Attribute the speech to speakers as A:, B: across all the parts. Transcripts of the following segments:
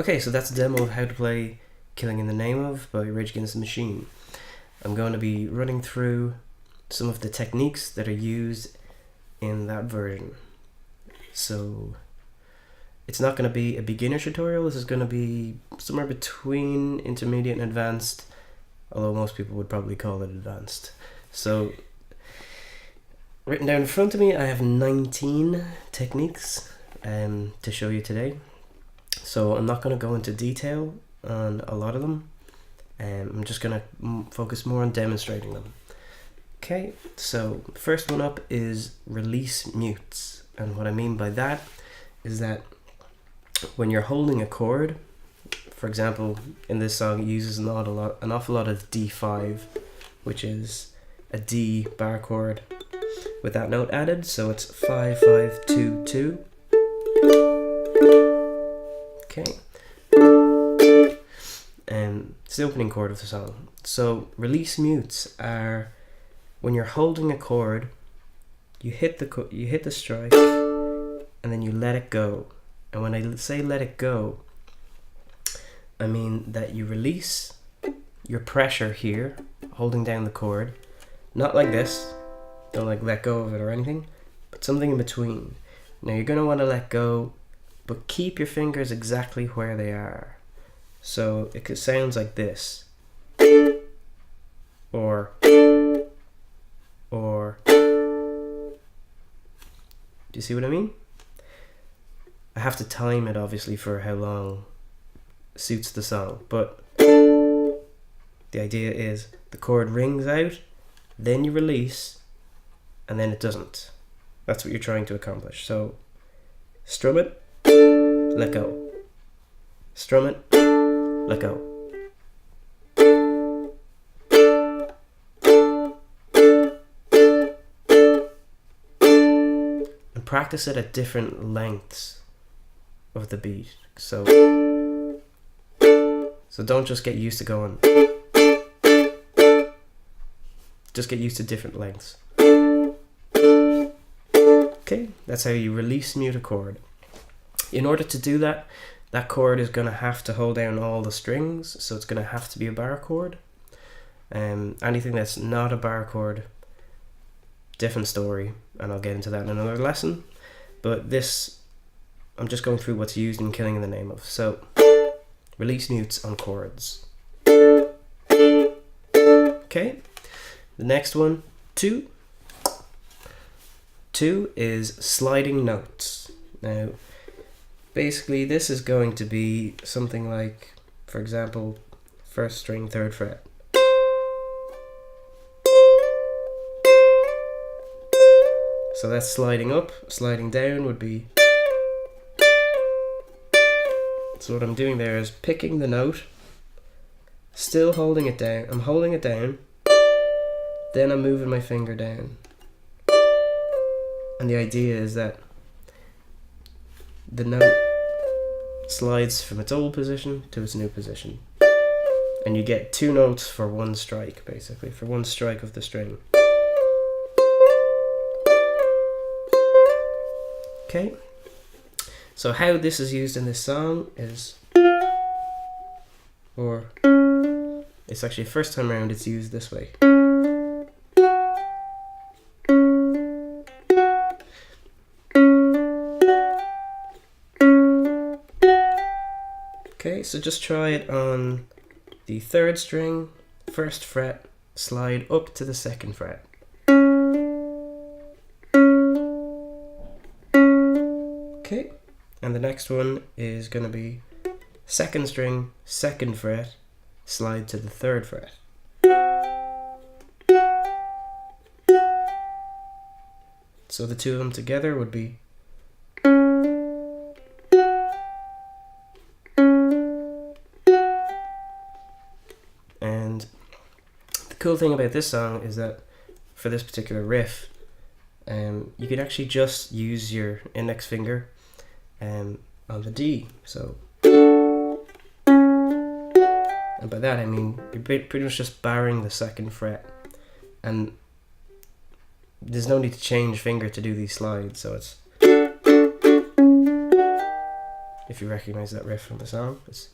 A: Okay, so that's a demo of how to play Killing in the Name of by Rage Against the Machine. I'm going to be running through some of the techniques that are used in that version. So it's not going to be a beginner tutorial, this is going to be somewhere between intermediate and advanced, although most people would probably call it advanced. So written down in front of me I have 19 techniques to show you today. So I'm not going to go into detail on a lot of them. I'm just going to focus more on demonstrating them. Okay, so the first one up is release mutes. And what I mean by that is that when you're holding a chord, for example, in this song it uses an awful lot of D5, which is a D bar chord with that note added. So it's 5 5 2 2. Okay, it's the opening chord of the song. So release mutes are when you're holding a chord, you hit the strike, and then you let it go. And when I say let it go, I mean that you release your pressure here, holding down the chord, not like this. Don't like let go of it or anything, but something in between. Now you're gonna want to let go, but keep your fingers exactly where they are. So it sounds like this, or. Do you see what I mean? I have to time it obviously for how long suits the song, but the idea is the chord rings out, then you release, and then it doesn't. That's what you're trying to accomplish. So strum it, let go. Strum it, let go. And practice it at different lengths of the beat. So don't just get used to going. Just get used to different lengths. Okay, that's how you release mute a chord. In order to do that, that chord is going to have to hold down all the strings, so it's going to have to be a bar chord. Anything that's not a bar chord, different story, and I'll get into that in another lesson. But this, I'm just going through what's used in Killing in the Name of. So, release mutes on chords. Okay, the next one, 2. 2 is sliding notes. Now, basically this is going to be something like, for example, 1st string, 3rd fret. So that's sliding up. Sliding down would be. So what I'm doing there is picking the note, still holding it down. I'm holding it down, then I'm moving my finger down. And the idea is that the note slides from its old position to its new position. And you get 2 notes for 1 strike, basically, for 1 strike of the string. Okay, so how this is used in this song is, or it's actually first time around it's used this way. Okay, so just try it on the 3rd string, 1st fret, slide up to the 2nd fret. Okay, and the next one is going to be 2nd string, 2nd fret, slide to the 3rd fret. So the 2 of them together would be. And the cool thing about this song is that for this particular riff, you can actually just use your index finger on the D. So, and by that I mean you're pretty much just barring the 2nd fret, and there's no need to change finger to do these slides. So it's if you recognize that riff from the song. It's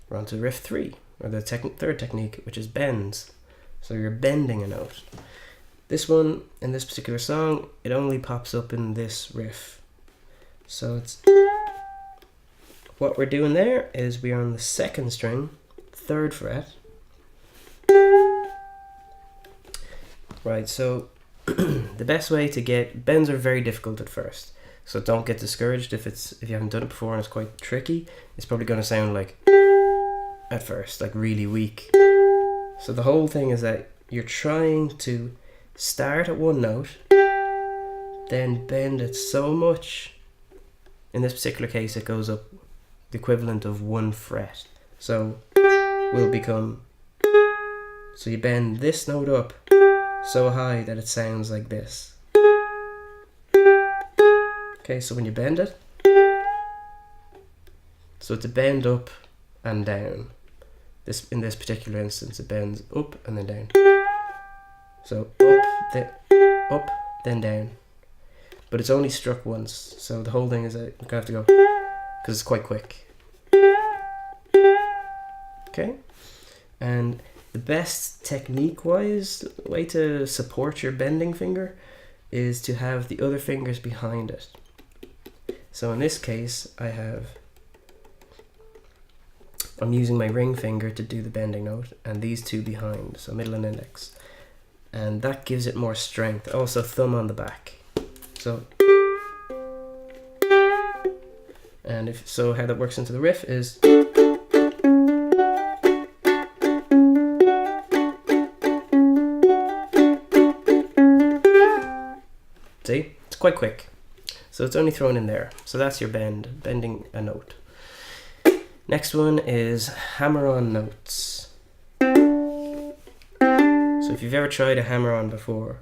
A: we're on to riff 3, or the third technique, which is bends. So you're bending a note. This one, in this particular song, it only pops up in this riff. So it's what we're doing there is we are on the 2nd string, 3rd fret. Right, so the best way to get bends are very difficult at first. So don't get discouraged if you haven't done it before and it's quite tricky. It's probably going to sound like at first, like really weak. So the whole thing is that you're trying to start at one note, then bend it so much. In this particular case, it goes up the equivalent of 1 fret. So will become, so you bend this note up so high that it sounds like this. Okay, so when you bend it, so to bend up and down. In this particular instance, it bends up and then down. So up, then down. But it's only struck once, so the whole thing is that you're gonna have to go, because it's quite quick. Okay, and the best technique-wise way to support your bending finger is to have the other fingers behind it. So in this case, I'm using my ring finger to do the bending note, and these two behind, so middle and index. And that gives it more strength. Also thumb on the back. So, and how that works into the riff is, see, it's quite quick. So it's only thrown in there. So that's your bending a note. Next one is hammer-on notes. So if you've ever tried a hammer-on before,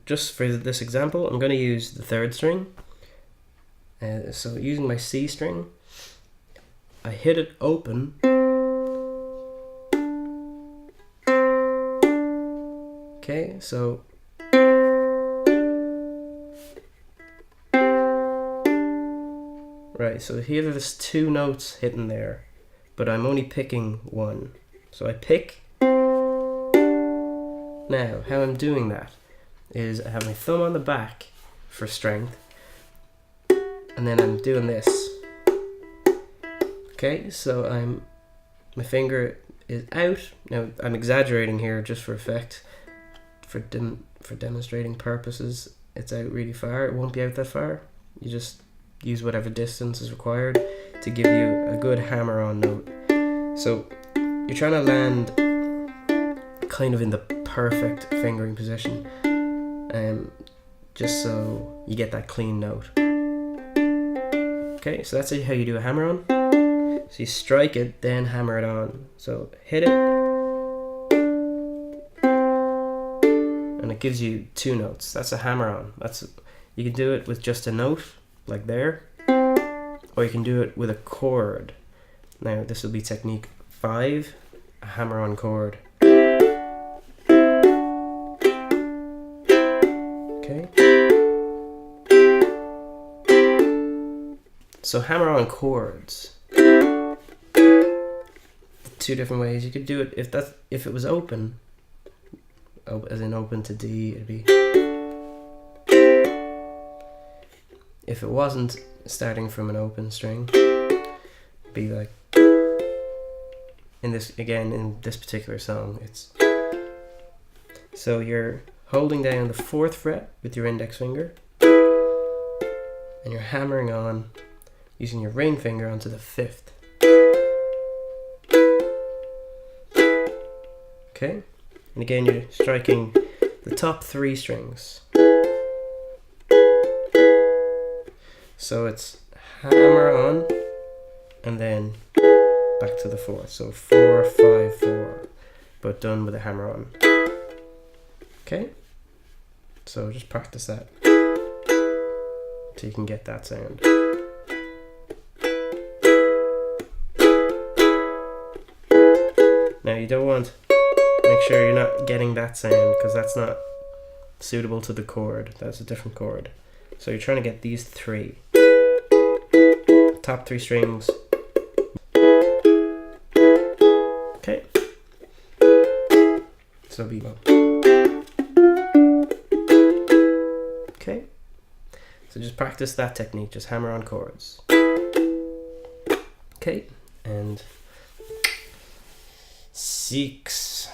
A: just for this example, I'm going to use the 3rd string. So using my C string, I hit it open. Okay, so right, so here there's 2 notes hitting there, but I'm only picking 1. So I pick. Now, how I'm doing that is I have my thumb on the back for strength, and then I'm doing this. Okay, so my finger is out. Now I'm exaggerating here just for effect, for demonstrating purposes. It's out really far. It won't be out that far. You just use whatever distance is required to give you a good hammer-on note. So you're trying to land kind of in the perfect fingering position, just so you get that clean note. Okay, so that's how you do a hammer-on. So you strike it, then hammer it on. So hit it, and it gives you 2 notes. That's a hammer-on. You can do it with just a note, like there, or you can do it with a chord. Now this will be technique 5, a hammer-on chord. Okay. So hammer-on chords. 2 different ways you could do it. If it was open, as in open to D, it'd be. If it wasn't starting from an open string, it'd be like in this particular song, it's so you're holding down the 4th fret with your index finger, and you're hammering on using your ring finger onto the 5th. Okay, and again you're striking the top 3 strings. So it's hammer on and then back to the 4th. So 4, 5, 4, but done with a hammer on. Okay, so just practice that so you can get that sound. you don't want, make sure you're not getting that sound because that's not suitable to the chord. That's a different chord. So you're trying to get these three. Top three strings. Okay. So be low. Okay. So just practice that technique, just hammer on chords. Okay, and 6.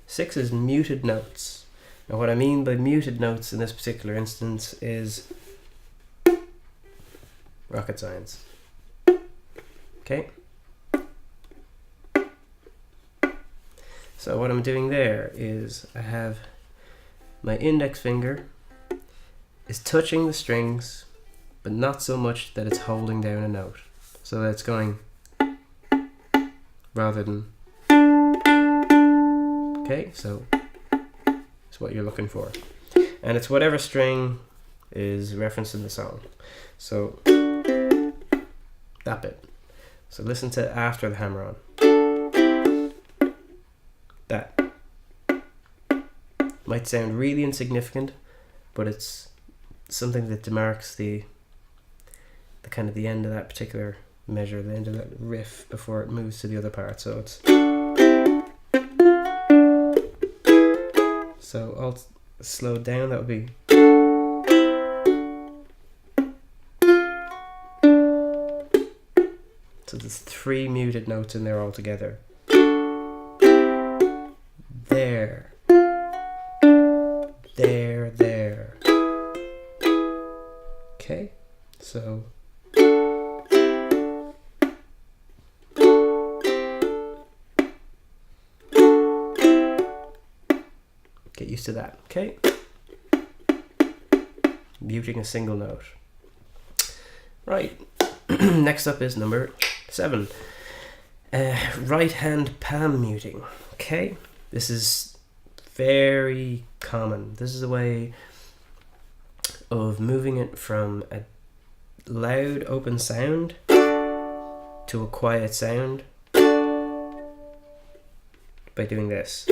A: 6 is muted notes. Now what I mean by muted notes in this particular instance is rocket science. Okay. So what I'm doing there is I have my index finger is touching the strings, but not so much that it's holding down a note. So that it's going rather than, okay, so it's what you're looking for. And it's whatever string is referenced in the song. So that bit. So listen to after the hammer on. That might sound really insignificant, but it's something that demarks the kind of the end of that particular measure, the end of that riff before it moves to the other part. So it's, so I'll slow down, that would be, so there's 3 muted notes in there all together. There, there, there. Okay, so get used to that. Okay, muting a single note. Right. Next up is number 7. Right hand palm muting. Okay, this is very common. This is a way of moving it from a loud open sound to a quiet sound by doing this.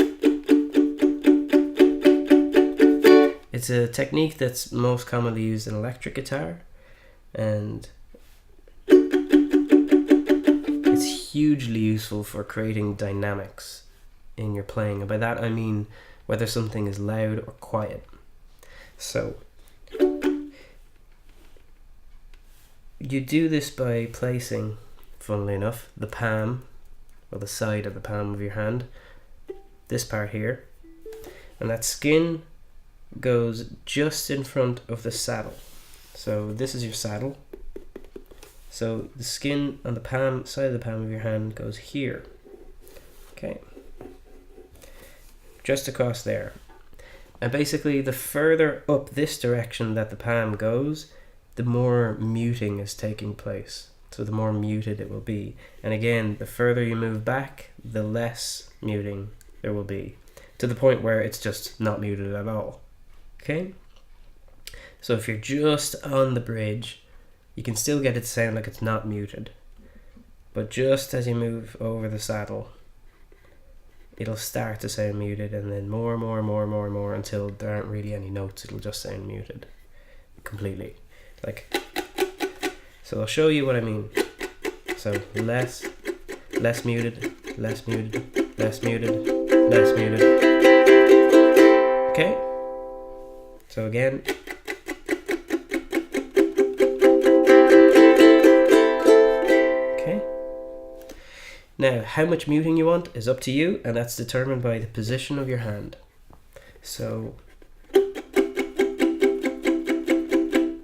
A: It's a technique that's most commonly used in electric guitar, and it's hugely useful for creating dynamics in your playing. And by that I mean whether something is loud or quiet. So you do this by placing, funnily enough, the palm, or the side of the palm of your hand, this part here, and that skin goes just in front of the saddle. So this is your saddle. So the skin on the palm, side of the palm of your hand goes here. Okay. Just across there. And basically the further up this direction that the palm goes, the more muting is taking place. So the more muted it will be. And again, the further you move back, the less muting there will be, to the point where it's just not muted at all. Okay? So if you're just on the bridge, you can still get it to sound like it's not muted. But just as you move over the saddle, it'll start to sound muted, and then more until there aren't really any notes. It'll just sound muted completely. Like, so I'll show you what I mean. So less muted, less muted, less muted, less muted. Okay? So again. Okay. Now, how much muting you want is up to you, and that's determined by the position of your hand. So,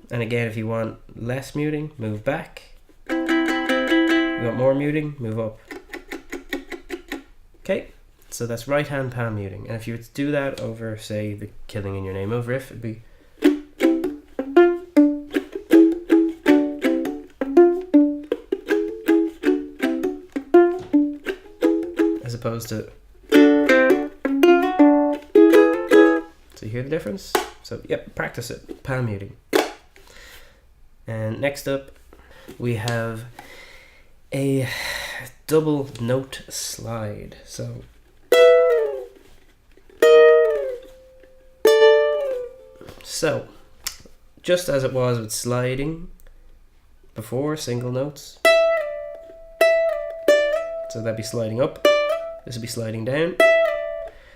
A: and again, if you want less muting, move back. You want more muting, move up. Okay, so that's right hand palm muting. And if you were to do that over, say, the Killing in Your Name of riff, it'd be, as opposed to, so you hear the difference? So yep, practice it, palm muting. And next up we have a double note slide. So just as it was with sliding before, single notes, so that'd be sliding up, this would be sliding down,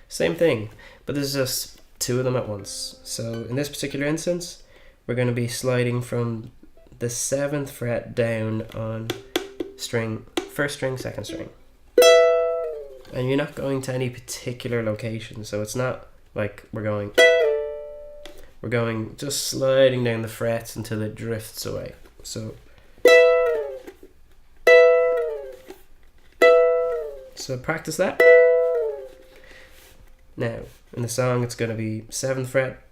A: same thing, but there's just two of them at once. So in this particular instance, we're going to be sliding from the 7th fret down on string, first string, second string, and you're not going to any particular location, so it's not like we're going just sliding down the frets until it drifts away. So practice that. Now, in the song, it's going to be 7th fret,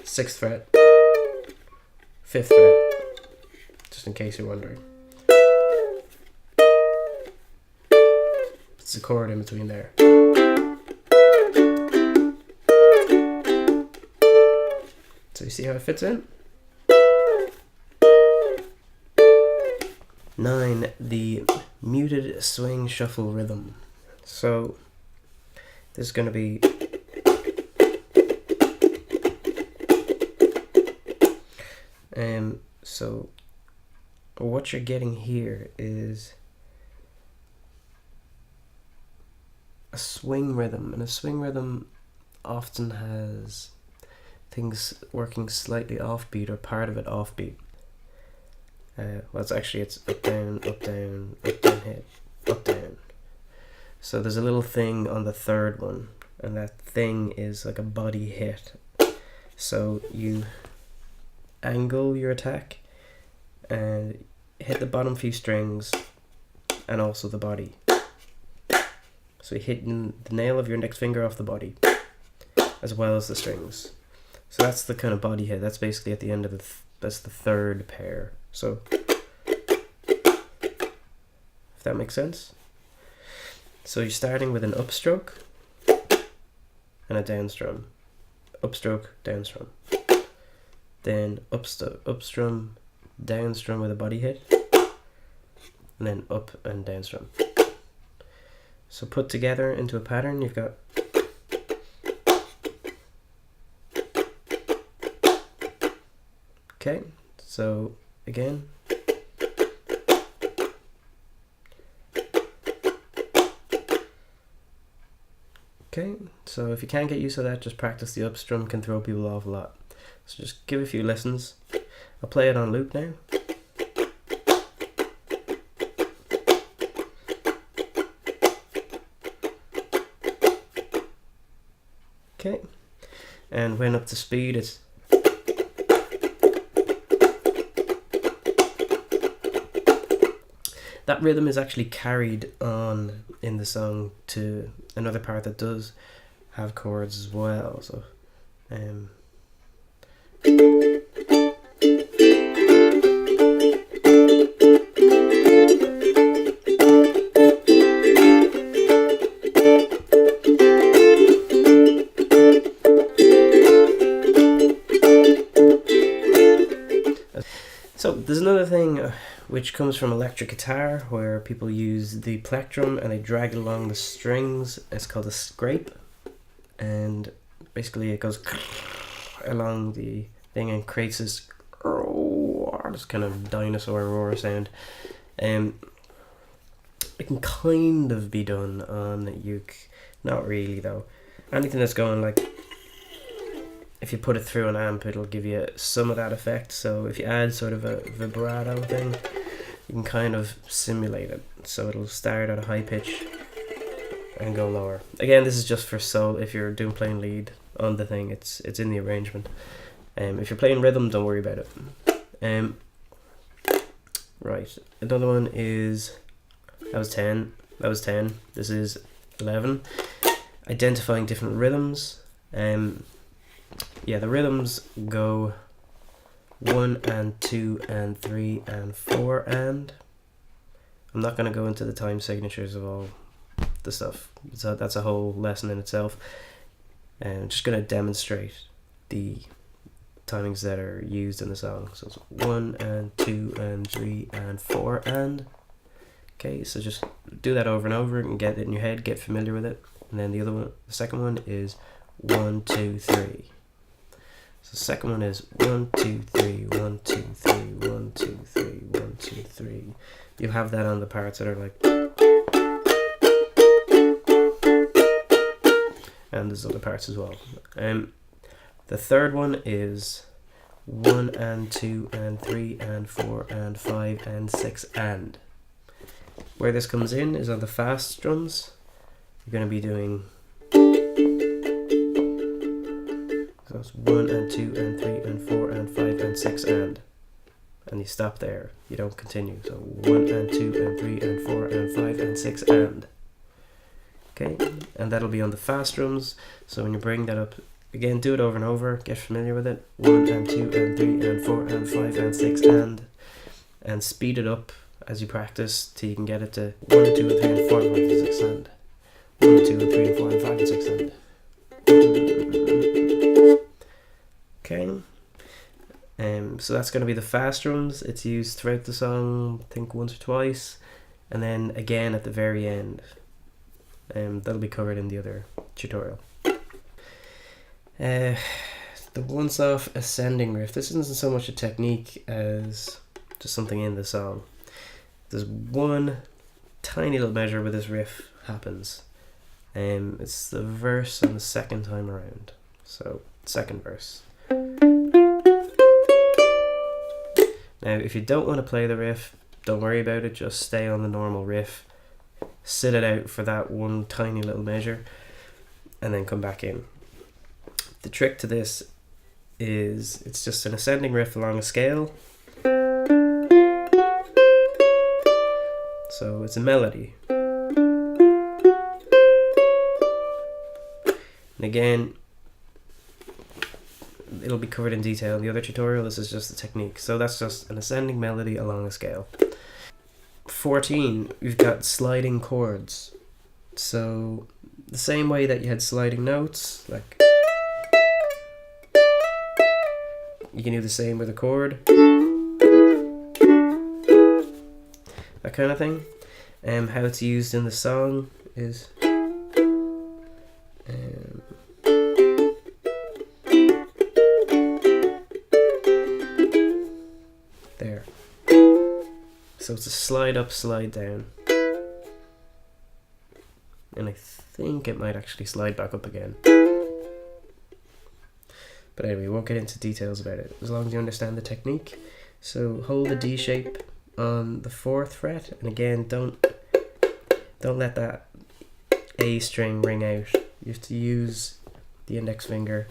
A: 6th fret, 5th fret, just in case you're wondering. It's a chord in between there. So you see how it fits in? 9, the muted swing shuffle rhythm. So this is going to be so what you're getting here is a swing rhythm, and a swing rhythm often has things working slightly offbeat or part of it offbeat. Well, it's up down, up down, up down, hit, up down. So there's a little thing on the third one, and that thing is like a body hit. So you angle your attack and hit the bottom few strings and also the body. So you're hitting the nail of your index finger off the body as well as the strings. So that's the kind of body hit. That's basically at the end of that's the third pair. So if that makes sense. So you're starting with an upstroke and a downstrum. Upstroke, downstrum. Then upstrum, downstrum with a body hit. And then up and downstrum. So put together into a pattern, you've got okay, so again, okay, so if you can't get used to that, just practice the upstrum, can throw people off a lot. So just give a few listens. I'll play it on loop now. Okay, and when up to speed, it's that rhythm is actually carried on in the song to another part that does have chords as well. So, so there's another thing which comes from electric guitar, where people use the plectrum and they drag it along the strings. It's called a scrape, and basically it goes along the thing and creates this kind of dinosaur roar sound. It can kind of be done on uke, not really though. Anything that's going like, if you put it through an amp, it'll give you some of that effect. So if you add sort of a vibrato thing, you can kind of simulate it. So it'll start at a high pitch and go lower. Again, this is just for solo. If you're doing plain lead on the thing, it's in the arrangement. If you're playing rhythm, don't worry about it. Right, another one is, that was 10. This is 11. Identifying different rhythms. Yeah, the rhythms go 1 and 2 and 3 and 4 and. I'm not going to go into the time signatures of all the stuff. So that's a whole lesson in itself. I'm just going to demonstrate the timings that are used in the song. So it's 1 and 2 and 3 and 4 and. Okay, so just do that over and over and get it in your head, get familiar with it. And then the second one is 1, 2, 3. So the second one is 1, 2, 3, 1, 2, 3, 1, 2, 3, 1, 2, 3. You'll have that on the parts that are like, and there's other parts as well. The third one is 1 and 2 and 3 and 4 and 5 and 6 and. Where this comes in is on the fast drums. You're going to be doing, so it's 1 and 2 and 3 and 4 and 5 and 6 and you stop there. You don't continue. So 1 and 2 and 3 and 4 and 5 and 6 and. Okay, and that'll be on the fast drums. So when you bring that up, again, do it over and over, get familiar with it. 1 and 2 and 3 and 4 and 5 and 6 and speed it up as you practice till you can get it to 1 and 2 and 3 and 4 and 5 and 6 and 1 and 2 and 3 and 4 and 5 and 6 and. Okay, so that's going to be the fast drums. It's used throughout the song, I think once or twice, and then again at the very end. That'll be covered in the other tutorial. The once-off ascending riff. This isn't so much a technique as just something in the song. There's one tiny little measure where this riff happens. It's the verse on the second time around. So, second verse. Now, if you don't want to play the riff, don't worry about it. Just stay on the normal riff. Sit it out for that one tiny little measure, and then come back in. The trick to this is it's just an ascending riff along a scale. So it's a melody. And again, it'll be covered in detail in the other tutorial. This is just the technique. So that's just an ascending melody along a scale. 14, we've got sliding chords. So the same way that you had sliding notes, like you can do the same with a chord, that kind of thing. How it's used in the song is there. So it's a slide up, slide down. And I think it might actually slide back up again. But anyway, we won't get into details about it, as long as you understand the technique. So hold the D shape on the 4th fret, and again, don't let that A string ring out. You have to use the index finger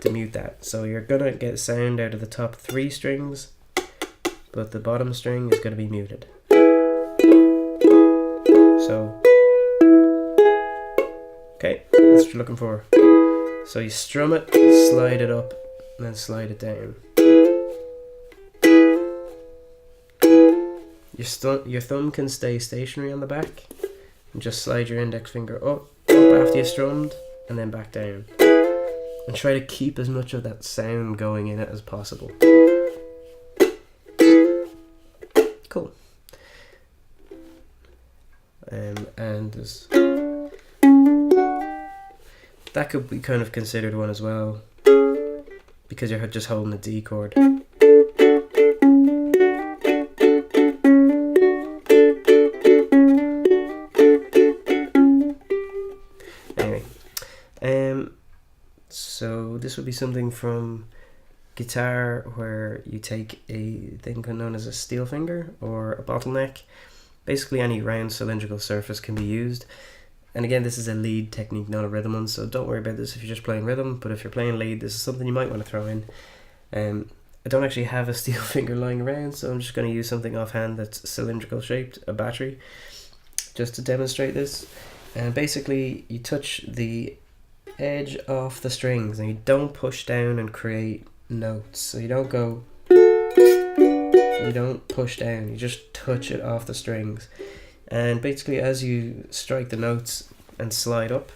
A: to mute that. So you're gonna get sound out of the top 3 strings, but the bottom string is going to be muted. So, okay, that's what you're looking for. So you strum it, slide it up, and then slide it down. Your thumb can stay stationary on the back, and just slide your index finger up after you strummed, and then back down. And try to keep as much of that sound going in it as possible. Cool. And there's, that could be kind of considered one as well, because you're just holding the D chord. Anyway, so this would be something from guitar where you take a thing known as a steel finger or a bottleneck. Basically any round cylindrical surface can be used. And again, this is a lead technique, not a rhythm one, so don't worry about this if you're just playing rhythm, but if you're playing lead, this is something you might want to throw in. I don't actually have a steel finger lying around, so I'm just going to use something offhand that's cylindrical shaped, a battery, just to demonstrate this. And basically you touch the edge off the strings and you don't push down and create notes. So you don't go, you don't push down, you just touch it off the strings. And basically as you strike the notes and slide up,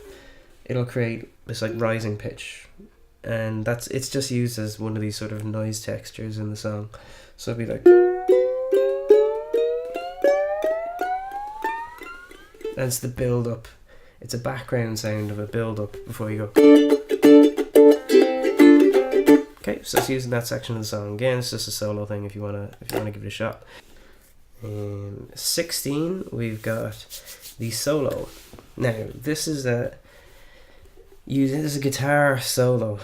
A: it'll create this like rising pitch. And it's just used as one of these sort of noise textures in the song. So it'll be like, That's the build up. It's a background sound of a build up before you go. Okay, so it's using that section of the song. Again, it's just a solo thing if you wanna give it a shot. 16, we've got the solo. Now this is a guitar solo.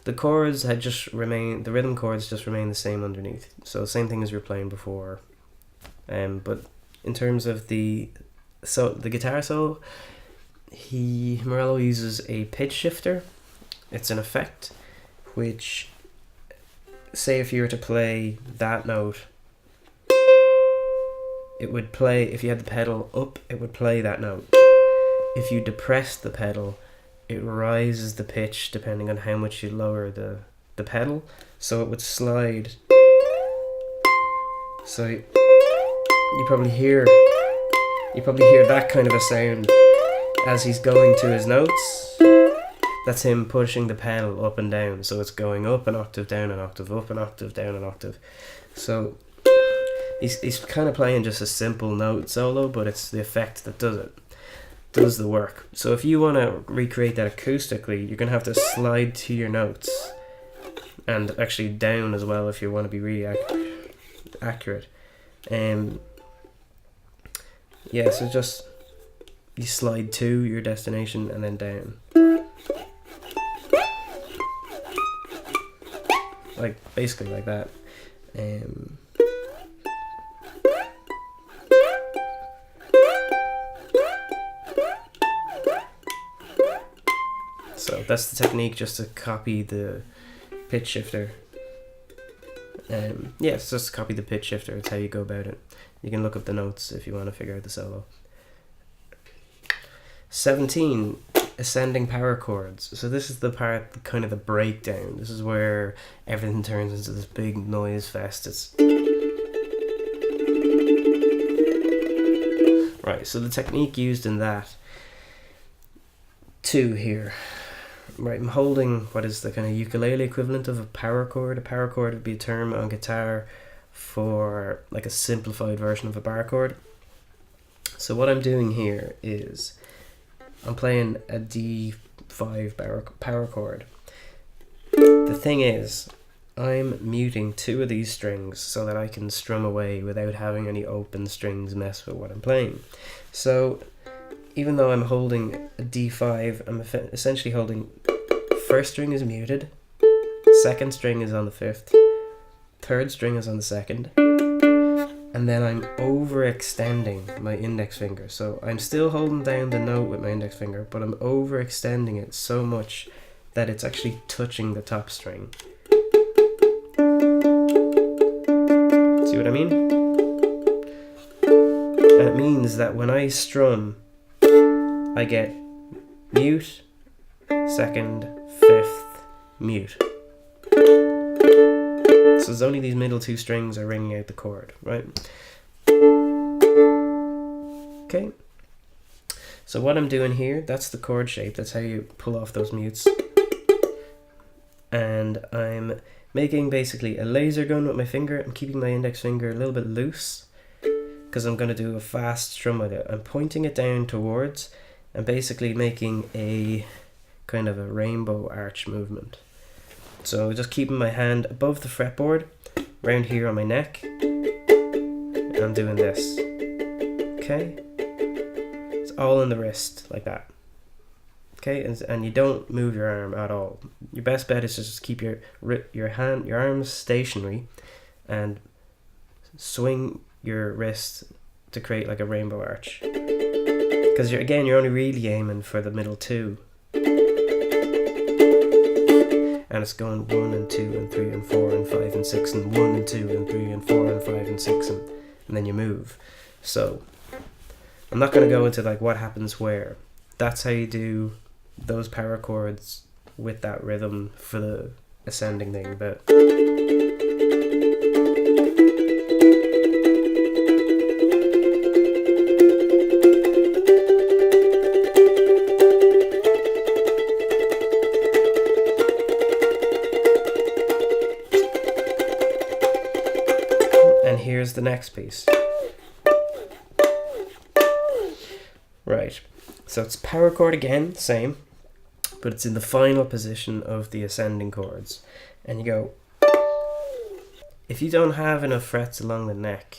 A: The chords had just remained, the rhythm chords just remain the same underneath. So same thing as we were playing before. But in terms of the guitar solo, Morello uses a pitch shifter. It's an effect which, say if you were to play that note, it would play, if you had the pedal up, it would play that note. If you depress the pedal, it rises the pitch depending on how much you lower the pedal, so it would slide. So you probably hear that kind of a sound as he's going to his notes. That's him pushing the pedal up and down, so it's going up an octave, down an octave, up an octave, down an octave. So he's kind of playing just a simple note solo, but it's the effect that does the work. So if you want to recreate that acoustically, you're going to have to slide to your notes, and actually down as well if you want to be really accurate. Yeah, so just you slide to your destination and then down, like basically like that. So that's the technique, just to copy the pitch shifter. Yeah, it's just copy the pitch shifter. It's how you go about it. You can look up the notes if you want to figure out the solo. 17, ascending power chords. So this is the part, kind of the breakdown. This is where everything turns into this big noise fest. It's right. So the technique used in that 2 here. Right, I'm holding what is the kind of ukulele equivalent of a power chord. A power chord would be a term on guitar for like a simplified version of a bar chord. So what I'm doing here is I'm playing a D5 power chord. The thing is, I'm muting 2 of these strings so that I can strum away without having any open strings mess with what I'm playing. So even though I'm holding a D5, I'm essentially holding, first string is muted, second string is on the 5th, third string is on the 2nd, and then I'm overextending my index finger. So I'm still holding down the note with my index finger, but I'm overextending it so much that it's actually touching the top string. See what I mean? And it means that when I strum, I get mute, 2nd, 5th, mute. So there's only these middle 2 strings are ringing out the chord, right? Okay. So what I'm doing here, that's the chord shape. That's how you pull off those mutes. And I'm making basically a laser gun with my finger. I'm keeping my index finger a little bit loose because I'm going to do a fast strum with it. I'm pointing it down towards and basically making a kind of a rainbow arch movement. So just keeping my hand above the fretboard, round here on my neck, and I'm doing this. Okay? It's all in the wrist, like that. Okay, and you don't move your arm at all. Your best bet is to just keep your arms stationary and swing your wrist to create like a rainbow arch. Because you're only really aiming for the middle 2. And it's going 1 and 2 and 3 and 4 and 5 and 6 and 1 and 2 and 3 and 4 and 5 and 6 and then you move. So I'm not going to go into like what happens where. That's how you do those power chords with that rhythm for the ascending thing. But and here's the next piece. Right, so it's power chord again, same, but it's in the final position of the ascending chords. And you go, if you don't have enough frets along the neck,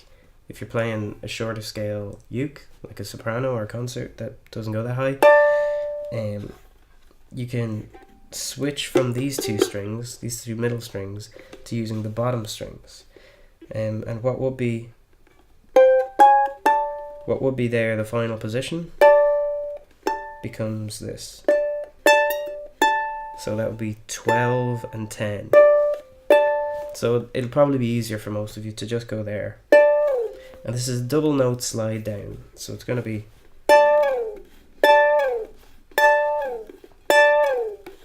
A: if you're playing a shorter scale uke, like a soprano or a concert that doesn't go that high, you can switch from these two strings, these two middle strings, to using the bottom strings. And what would be there, the final position, becomes this. So that would be 12 and 10. So it'll probably be easier for most of you to just go there. And this is a double note slide down. So it's going to be,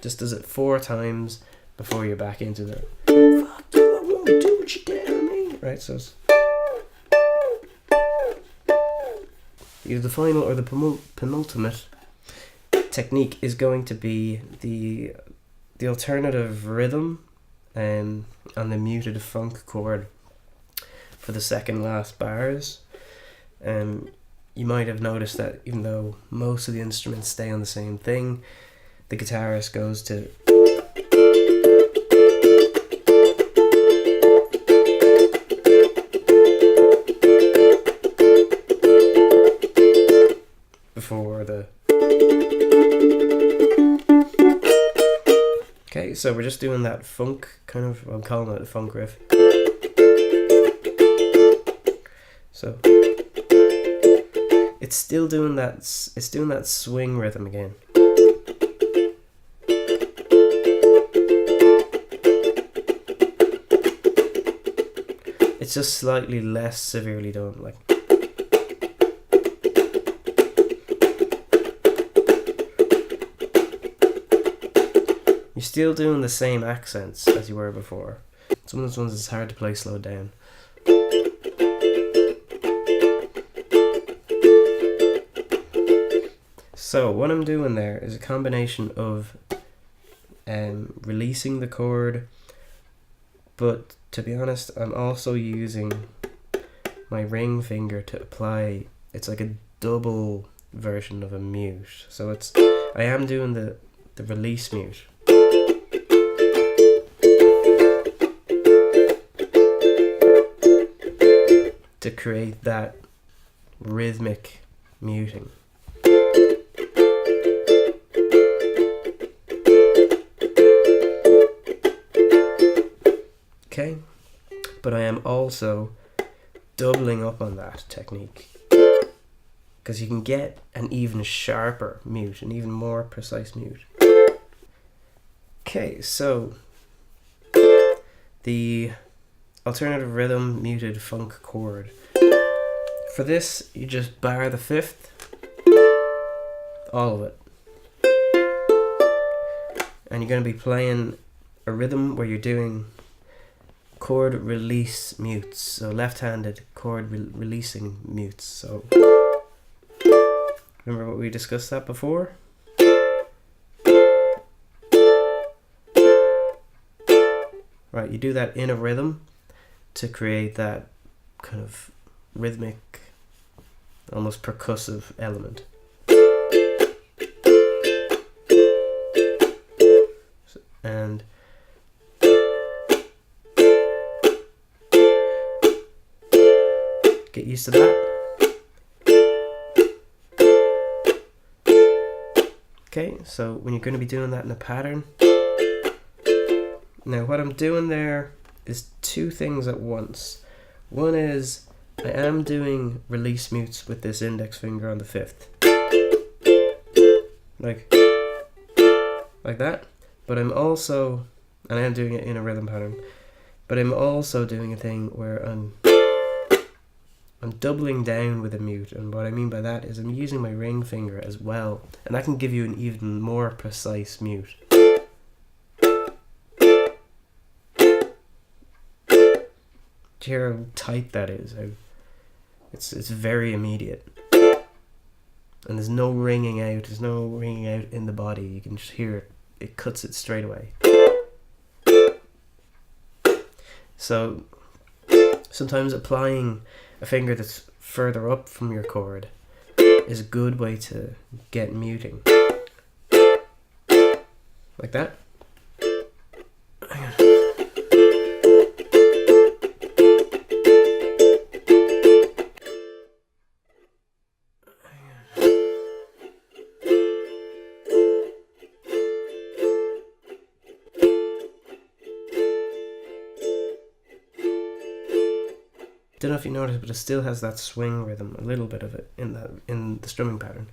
A: just does it 4 times before you're back into the fuck you, I won't do what you tell me. Right, so it's either the final or the penultimate technique is going to be the alternative rhythm on the muted funk chord for the second last bars. You might have noticed that even though most of the instruments stay on the same thing, the guitarist goes to before the. Okay, so we're just doing that funk kind of, I'm calling it a funk riff. So it's still doing that, it's doing that swing rhythm again. It's just slightly less severely done, like. You're still doing the same accents as you were before. Some of those ones it's hard to play slowed down. So what I'm doing there is a combination of releasing the chord, but to be honest, I'm also using my ring finger to apply. It's like a double version of a mute. So I am doing the release mute. To create that rhythmic muting. Okay, but I am also doubling up on that technique because you can get an even sharper mute, an even more precise mute. Okay, so the alternative rhythm muted funk chord. For this, you just bar the 5th, all of it. And you're going to be playing a rhythm where you're doing chord release mutes. So left-handed chord releasing mutes. So remember what we discussed that before? Right, you do that in a rhythm to create that kind of rhythmic, almost percussive element. And get used to that. Okay, so when you're going to be doing that in a pattern, now what I'm doing there is 2 things at once. One is I am doing release mutes with this index finger on the 5th, like that, but I'm also, and I am doing it in a rhythm pattern, but I'm also doing a thing where I'm doubling down with a mute, and what I mean by that is I'm using my ring finger as well, and that can give you an even more precise mute. Do you hear how tight that is? It's very immediate, and there's no ringing out. There's no ringing out in the body. You can just hear it. It cuts it straight away. So sometimes applying a finger that's further up from your chord is a good way to get muting. Like that. Hang on. Don't know if you noticed, but it still has that swing rhythm, a little bit of it in the strumming pattern.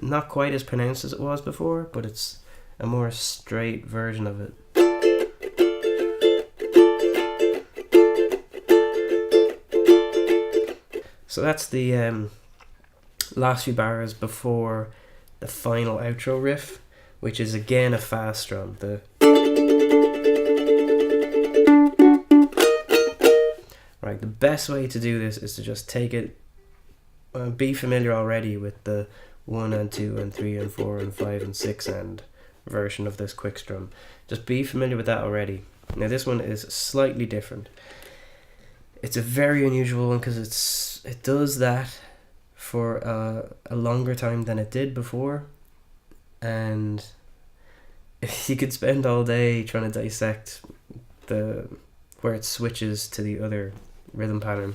A: Not quite as pronounced as it was before, but it's a more straight version of it. So that's the last few bars before the final outro riff, which is again a fast strum. Right, the best way to do this is to just take it, be familiar already with the 1 and 2 and 3 and 4 and 5 and 6 and version of this quick strum. Just be familiar with that already. Now this one is slightly different. It's a very unusual one because it does that for a longer time than it did before, and you could spend all day trying to dissect where it switches to the other rhythm pattern.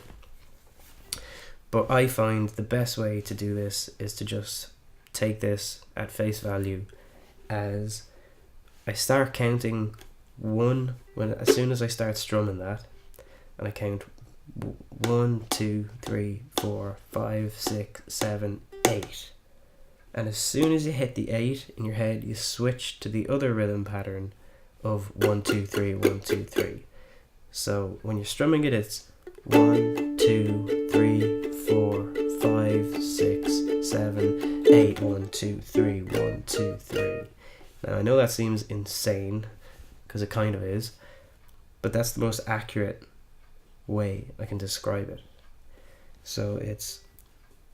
A: But I find the best way to do this is to just take this at face value as I start counting 1 as soon as I start strumming that, and I count 1, 2, 3, 4, 5, 6, 7, 8. And as soon as you hit the 8 in your head, you switch to the other rhythm pattern of 1, 2, 3, 1, 2, 3. So when you're strumming it, it's 1, 2, 3, 4, 5, 6, 7, 8, 1, 2, 3, 1, 2, 3. Now I know that seems insane, because it kind of is, but that's the most accurate way I can describe it. So it's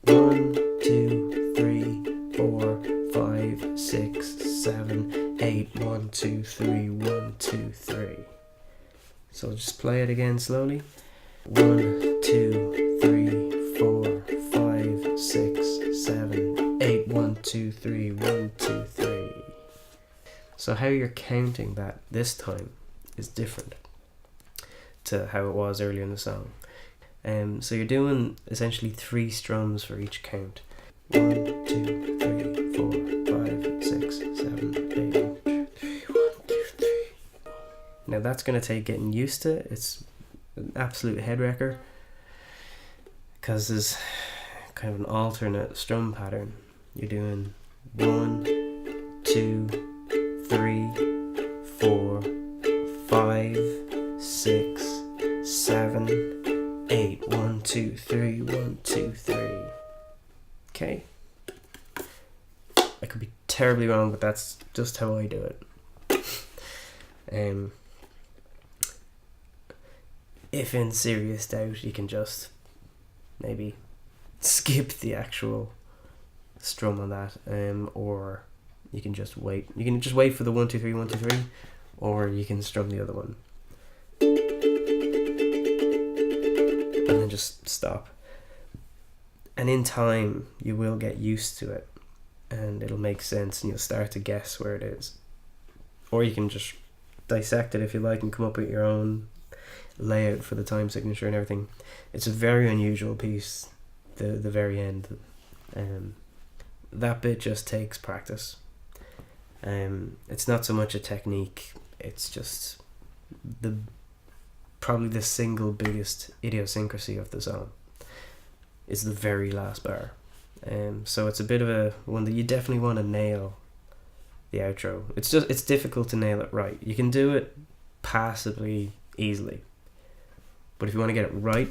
A: 1, 2, 3, 4, 5, 6, 7, 8, 1, 2, 3, 1, 2, 3. So I'll just play it again slowly. 1, 2, 3, 4, 5, 6, 7, 8, 1, 2, 3, 1, 2, 3. So how you're counting that this time is different to how it was earlier in the song. So you're doing essentially 3 strums for each count. 1, 2, 3, 4, 5, 6, 7, 8, 1, 2, 3, 1, 2, 3. Now that's going to take getting used to. It's an absolute head wrecker because there's kind of an alternate strum pattern. You're doing 1, 2, 3, 4, 5, 6, 7, 8, 1, 2, 3, 1, 2, 3. Okay. I could be terribly wrong, but that's just how I do it. If in serious doubt, you can just maybe skip the actual strum on that, or you can just wait. You can just wait for the 1, 2, 3, 1, 2, 3, or you can strum the other one. And then just stop. And in time, you will get used to it, and it'll make sense, and you'll start to guess where it is. Or you can just dissect it if you like and come up with your own layout for the time signature and everything. It's a very unusual piece, the very end. That bit just takes practice. It's not so much a technique, it's just probably the single biggest idiosyncrasy of the song is the very last bar. So it's a bit of a one that you definitely want to nail the outro. It's difficult to nail it right. You can do it passably easily, but if you want to get it right,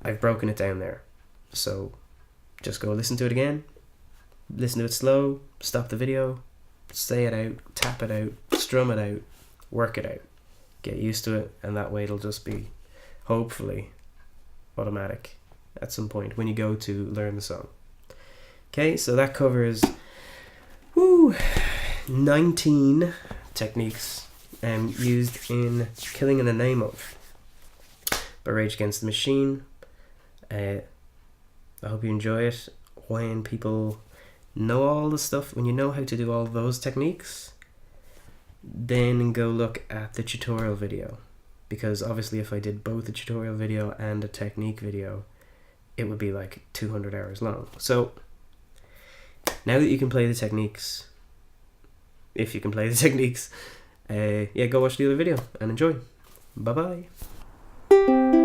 A: I've broken it down there. So just go listen to it again, listen to it slow, stop the video, say it out, tap it out, strum it out, work it out, get used to it, and that way it'll just be hopefully automatic at some point when you go to learn the song. Okay, so that covers 19 techniques used in Killing in the Name of. by Rage Against the Machine. I hope you enjoy it. When people know all the stuff, when you know how to do all those techniques, then go look at the tutorial video, because obviously if I did both a tutorial video and a technique video, it would be like 200 hours long. So now that you can play the techniques, if you can play the techniques, yeah, go watch the other video and enjoy. Bye bye.